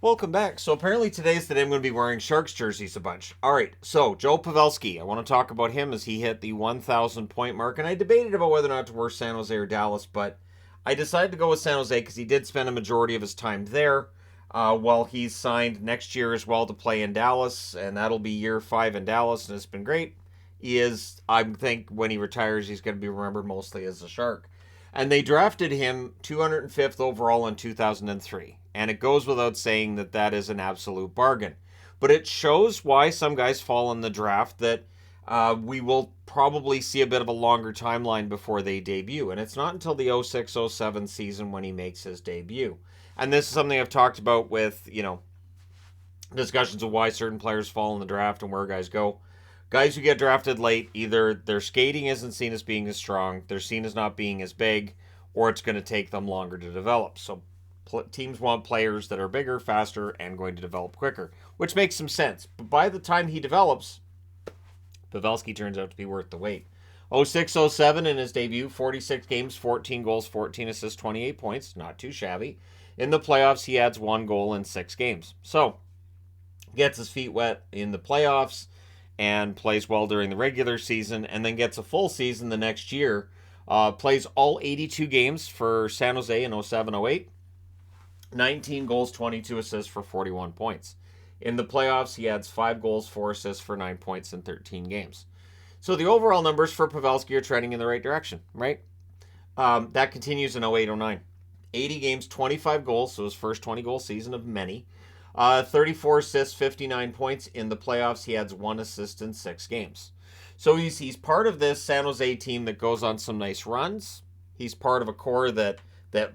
Welcome back. So apparently today's the day I'm going to be wearing Sharks jerseys a bunch. All right, so Joe Pavelski. I want to talk about him as he hit the 1,000 point mark, and I debated about whether or not to wear San Jose or Dallas, but I decided to go with San Jose because he did spend a majority of his time there. While he's signed next year as well to play in Dallas, and that'll be year 5 in Dallas, and it's been great. I think, when he retires, he's going to be remembered mostly as a Shark. And they drafted him 205th overall in 2003. And it goes without saying that that is an absolute bargain. But it shows why some guys fall in the draft that we will probably see a bit of a longer timeline before they debut. And it's not until the 06-07 season when he makes his debut. And this is something I've talked about with, discussions of why certain players fall in the draft and where guys go. Guys who get drafted late, either their skating isn't seen as being as strong, they're seen as not being as big, or it's going to take them longer to develop. So teams want players that are bigger, faster, and going to develop quicker, which makes some sense. But by the time he develops, Pavelski turns out to be worth the wait. 06-07 in his debut, 46 games, 14 goals, 14 assists, 28 points. Not too shabby. In the playoffs, he adds 1 goal in 6 games. So, gets his feet wet in the playoffs and plays well during the regular season, and then gets a full season the next year. Plays all 82 games for San Jose in 07-08. 19 goals, 22 assists for 41 points. In the playoffs, he adds 5 goals, 4 assists for 9 points in 13 games. So the overall numbers for Pavelski are trending in the right direction, right? That continues in 08-09. 80 games, 25 goals, so his first 20-goal season of many. 34 assists, 59 points. In the playoffs, he adds 1 assist in 6 games. So he's part of this San Jose team that goes on some nice runs. He's part of a core that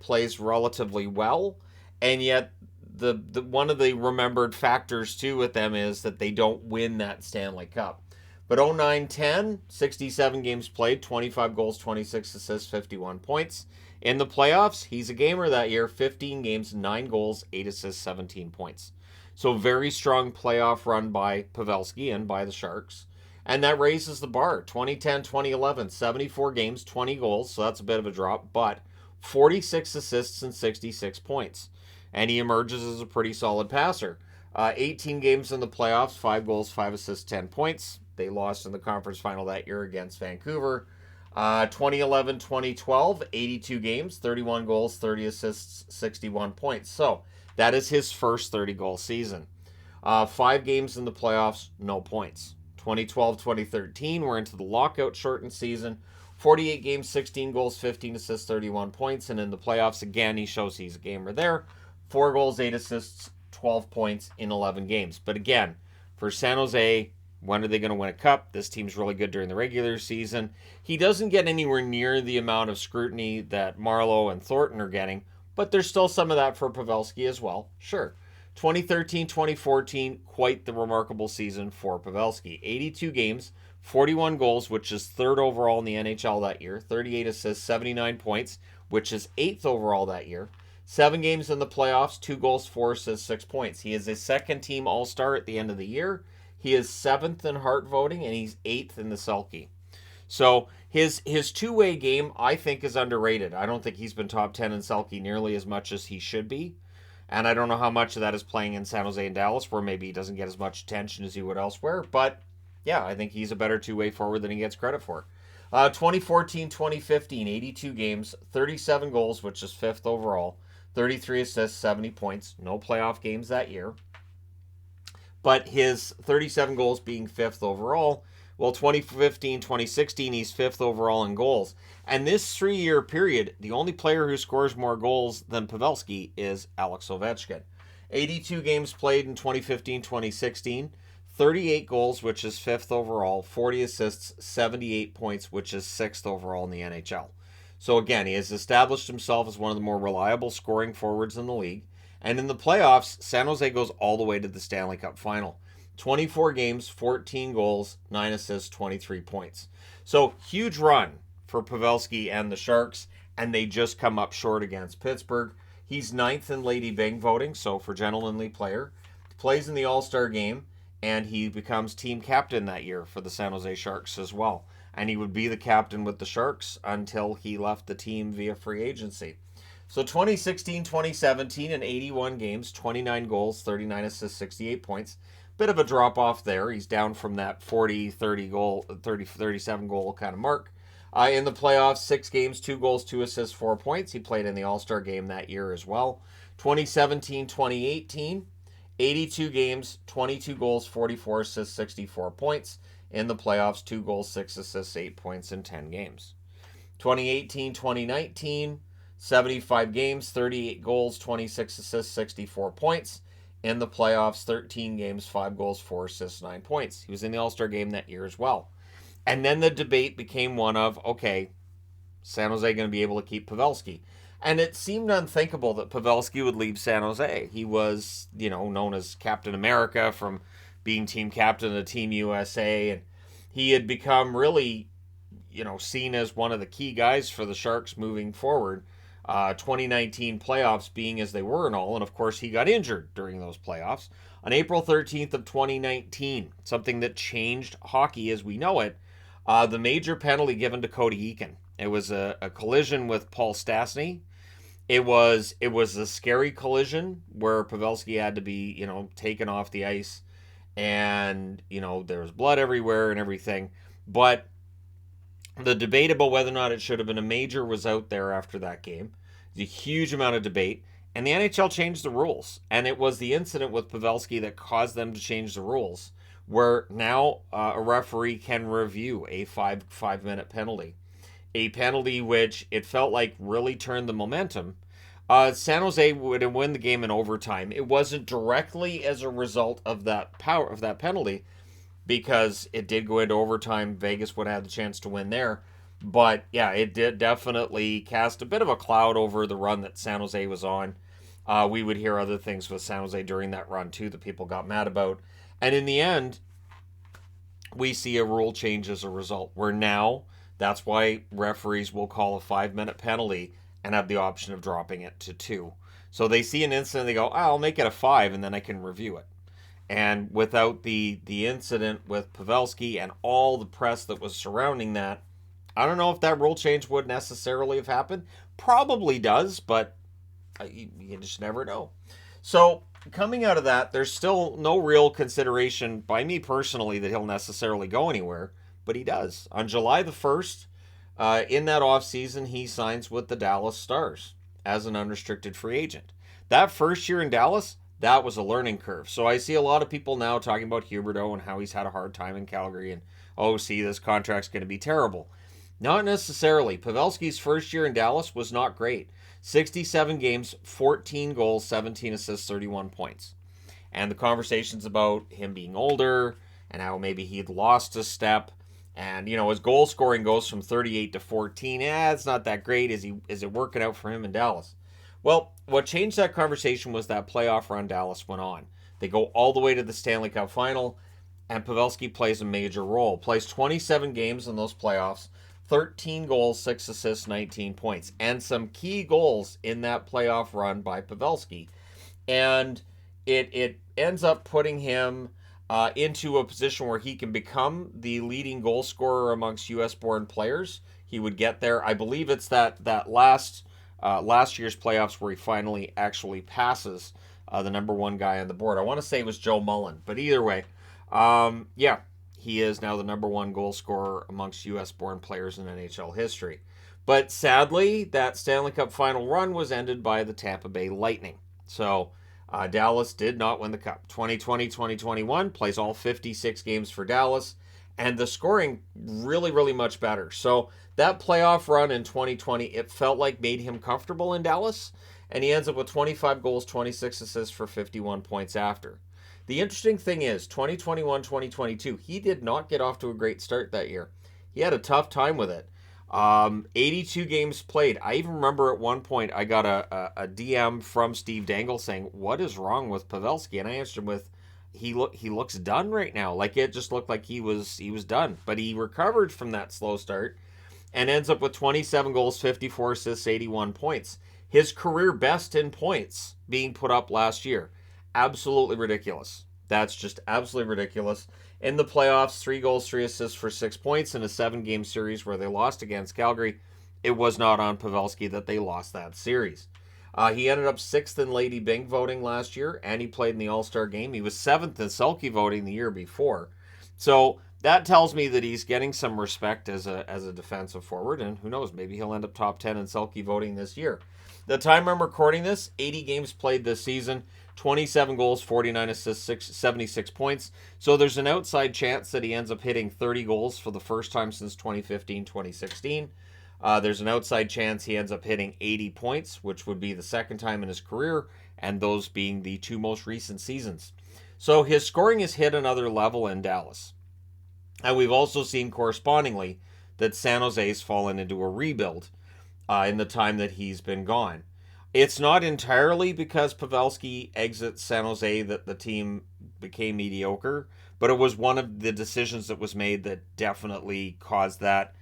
plays relatively well, and yet the one of the remembered factors too with them is that they don't win that Stanley Cup. But 09-10, 67 games played, 25 goals, 26 assists, 51 points. In the playoffs, he's a gamer that year, 15 games, 9 goals, 8 assists, 17 points. So very strong playoff run by Pavelski and by the Sharks. And that raises the bar. 2010-2011, 74 games, 20 goals, so that's a bit of a drop, but 46 assists and 66 points. And he emerges as a pretty solid passer. 18 games in the playoffs, 5 goals, 5 assists, 10 points. They lost in the conference final that year against Vancouver. 2011-2012, 82 games, 31 goals, 30 assists, 61 points. So that is his first 30-goal season. 5 games in the playoffs, no points. 2012-2013, we're into the lockout shortened season. 48 games, 16 goals, 15 assists, 31 points. And in the playoffs, again, he shows he's a gamer there. 4 goals, 8 assists, 12 points in 11 games. But again, for San Jose, when are they going to win a cup? This team's really good during the regular season. He doesn't get anywhere near the amount of scrutiny that Marleau and Thornton are getting, but there's still some of that for Pavelski as well. Sure. 2013-2014, quite the remarkable season for Pavelski. 82 games, 41 goals, which is 3rd overall in the NHL that year. 38 assists, 79 points, which is 8th overall that year. 7 games in the playoffs, 2 goals, 4 assists, 6 points. He is a second-team All-Star at the end of the year. He is 7th in Hart voting, and he's 8th in the Selke. So his two-way game, I think, is underrated. I don't think he's been top 10 in Selke nearly as much as he should be. And I don't know how much of that is playing in San Jose and Dallas, where maybe he doesn't get as much attention as he would elsewhere. But, yeah, I think he's a better two-way forward than he gets credit for. 2014-2015, 82 games, 37 goals, which is 5th overall, 33 assists, 70 points. No playoff games that year. But his 37 goals being 5th overall, well, 2015-2016, he's 5th overall in goals. And this 3-year period, the only player who scores more goals than Pavelski is Alex Ovechkin. 82 games played in 2015-2016, 38 goals, which is 5th overall, 40 assists, 78 points, which is 6th overall in the NHL. So again, he has established himself as one of the more reliable scoring forwards in the league. And in the playoffs, San Jose goes all the way to the Stanley Cup final. 24 games, 14 goals, 9 assists, 23 points. So huge run for Pavelski and the Sharks, and they just come up short against Pittsburgh. He's 9th in Lady Byng voting, so for gentlemanly player. He plays in the All-Star game, and he becomes team captain that year for the San Jose Sharks as well. And he would be the captain with the Sharks until he left the team via free agency. So 2016-2017 in 81 games, 29 goals, 39 assists, 68 points. Bit of a drop off there. He's down from that 40-30 goal, 30-37 goal kind of mark. In the playoffs, 6 games, 2 goals, 2 assists, 4 points. He played in the All-Star game that year as well. 2017-2018, 82 games, 22 goals, 44 assists, 64 points. In the playoffs, 2 goals, 6 assists, 8 points in 10 games. 2018-2019, 75 games, 38 goals, 26 assists, 64 points. In the playoffs, 13 games, 5 goals, 4 assists, 9 points. He was in the All-Star game that year as well. And then the debate became one of, okay, San Jose going to be able to keep Pavelski? And it seemed unthinkable that Pavelski would leave San Jose. He was, known as Captain America from being team captain of Team USA. And he had become really, seen as one of the key guys for the Sharks moving forward. 2019 playoffs being as they were and all. And of course, he got injured during those playoffs. On April 13th of 2019, something that changed hockey as we know it, the major penalty given to Cody Eakin. It was a collision with Paul Stastny. It was a scary collision where Pavelski had to be, taken off the ice. And, there was blood everywhere and everything. But the debate about whether or not it should have been a major was out there after that game. There's a huge amount of debate. And the NHL changed the rules. And it was the incident with Pavelski that caused them to change the rules, where now a referee can review a five-minute penalty. A penalty which it felt like really turned the momentum. San Jose would win the game in overtime. It wasn't directly as a result of that penalty, because it did go into overtime. Vegas would have had the chance to win there. But yeah, it did definitely cast a bit of a cloud over the run that San Jose was on. We would hear other things with San Jose during that run too that people got mad about. And in the end, we see a rule change as a result, where now that's why referees will call a 5-minute penalty and have the option of dropping it to 2. So they see an incident, they go, I'll make it a 5, and then I can review it. And without the incident with Pavelski and all the press that was surrounding that, I don't know if that rule change would necessarily have happened. Probably does, but you just never know. So coming out of that, there's still no real consideration by me personally that he'll necessarily go anywhere, but he does. On July the 1st, in that offseason, he signs with the Dallas Stars as an unrestricted free agent. That first year in Dallas, that was a learning curve. So I see a lot of people now talking about Huberdeau and how he's had a hard time in Calgary and, this contract's going to be terrible. Not necessarily. Pavelski's first year in Dallas was not great. 67 games, 14 goals, 17 assists, 31 points. And the conversations about him being older and how maybe he'd lost a step. And, his goal scoring goes from 38 to 14. It's not that great. Is it working out for him in Dallas? Well, what changed that conversation was that playoff run Dallas went on. They go all the way to the Stanley Cup final, and Pavelski plays a major role. Plays 27 games in those playoffs, 13 goals, 6 assists, 19 points, and some key goals in that playoff run by Pavelski. And it ends up putting him into a position where he can become the leading goal scorer amongst U.S.-born players. He would get there. I believe it's that last year's playoffs where he finally actually passes the number one guy on the board. I want to say it was Joe Mullen, but either way, he is now the number one goal scorer amongst U.S.-born players in NHL history. But sadly, that Stanley Cup final run was ended by the Tampa Bay Lightning. So Dallas did not win the Cup. 2020-2021 plays all 56 games for Dallas, and the scoring really, really much better. So that playoff run in 2020, it felt like made him comfortable in Dallas, and he ends up with 25 goals, 26 assists for 51 points after. The interesting thing is, 2021-2022, he did not get off to a great start that year. He had a tough time with it. 82 games played. I even remember at one point I got a DM from Steve Dangle saying, "What is wrong with Pavelski?" And I answered him with, he looks done right now. Like, it just looked like he was done. But he recovered from that slow start and ends up with 27 goals, 54 assists, 81 points. His career best in points being put up last year. Absolutely ridiculous. That's just absolutely ridiculous. In the playoffs, 3 goals, 3 assists for 6 points in a 7-game series where they lost against Calgary. It was not on Pavelski that they lost that series. He ended up 6th in Lady Byng voting last year, and he played in the All-Star game. He was 7th in Selke voting the year before. So that tells me that he's getting some respect as a defensive forward, and who knows, maybe he'll end up top 10 in Selke voting this year. The time I'm recording this, 80 games played this season, 27 goals, 49 assists, 76 points. So there's an outside chance that he ends up hitting 30 goals for the first time since 2015-2016. There's an outside chance he ends up hitting 80 points, which would be the second time in his career, and those being the two most recent seasons. So his scoring has hit another level in Dallas. And we've also seen correspondingly that San Jose's fallen into a rebuild in the time that he's been gone. It's not entirely because Pavelski exits San Jose that the team became mediocre, but it was one of the decisions that was made that definitely caused that.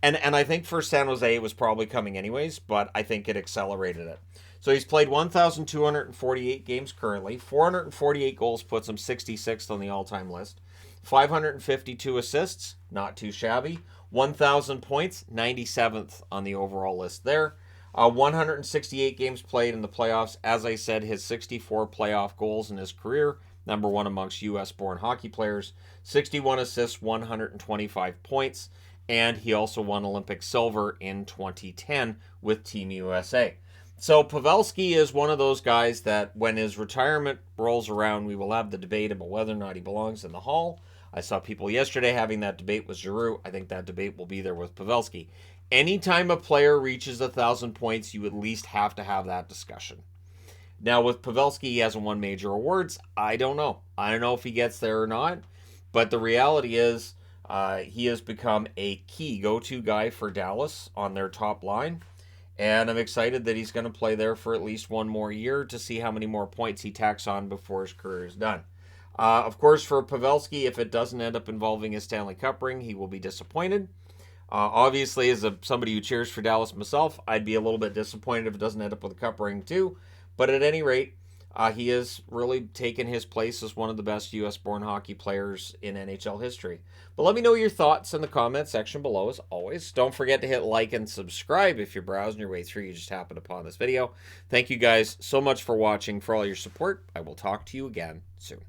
And I think for San Jose it was probably coming anyways, but I think it accelerated it. So he's played 1,248 games currently. 448 goals puts him 66th on the all-time list. 552 assists, not too shabby. 1,000 points, 97th on the overall list there. 168 games played in the playoffs. As I said, his 64 playoff goals in his career, number one amongst U.S.-born hockey players. 61 assists, 125 points. And he also won Olympic silver in 2010 with Team USA. So Pavelski is one of those guys that when his retirement rolls around, we will have the debate about whether or not he belongs in the Hall. I saw people yesterday having that debate with Giroux. I think that debate will be there with Pavelski. Anytime a player reaches 1,000 points, you at least have to have that discussion. Now with Pavelski, he hasn't won major awards. I don't know. I don't know if he gets there or not. But the reality is he has become a key go-to guy for Dallas on their top line. And I'm excited that he's going to play there for at least one more year to see how many more points he tacks on before his career is done. Of course, for Pavelski, if it doesn't end up involving his Stanley Cup ring, he will be disappointed. Obviously, as somebody who cheers for Dallas myself, I'd be a little bit disappointed if it doesn't end up with a cup ring too. But at any rate, he has really taken his place as one of the best U.S.-born hockey players in NHL history. But let me know your thoughts in the comment section below, as always. Don't forget to hit like and subscribe if you're browsing your way through. You just happened upon this video. Thank you guys so much for watching, for all your support. I will talk to you again soon.